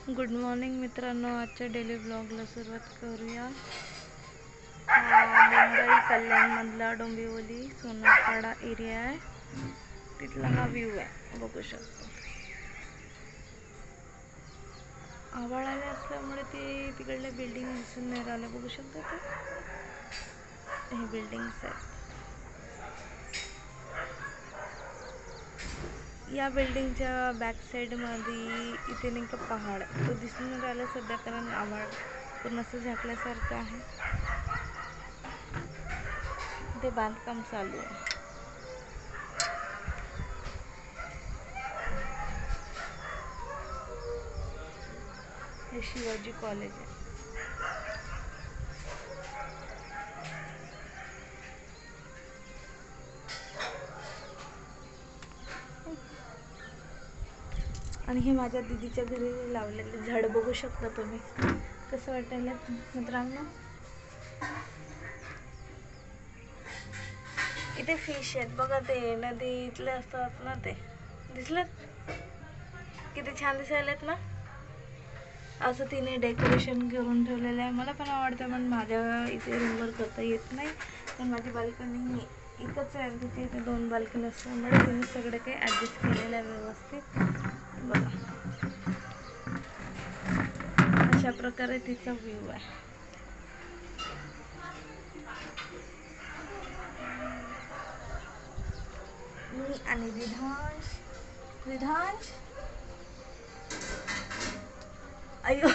Good morning मित्रांनो, आजच्या daily ब्लॉगला सुरुवात करूया। मुंबई कल्याणमधला डोंबिवली सोनारपाडा एरिया आहे, तिथला हा व्ह्यू आहे, बघू शकतो। आभाळ आले असल्यामुळे ते तिकडल्या बिल्डिंग दिसून नाही राहिल्या, बघू शकता ते हे बिल्डिंग्स आहेत। या बिल्डिंगच्या बॅक साइड मध्ये इथे नाही का पहाड, तो दिसून राहिला सध्या, कारण आभाळ पूर्ण असं झाकल्यासारखं आहे। ते बांधकाम चालू आहे। हे शिवाजी कॉलेज आहे। आणि हे माझ्या दीदीच्या घरी लावलेले झाड बघू शकता तुम्ही, कसं वाटायला मित्रांनो। इथे फिश आहेत बघा, ते नदीतले असतात ना, ते दिसलं किती छान दिसायलेत ना। असं तिने डेकोरेशन करून ठेवलेलं आहे। मला पण आवडतं, पण माझ्या इथे रूमवर करता येत नाही, पण माझी बाल्कनी एकच आहे, तिथे इथे 2 बाल्कनी असल्यामुळे तिने सगळं काही ॲडजस्ट केलेलं आहे व्यवस्थित। बघा अशा प्रकारे तिचा व्ह्यू आहे। मी आणि विधांश अयो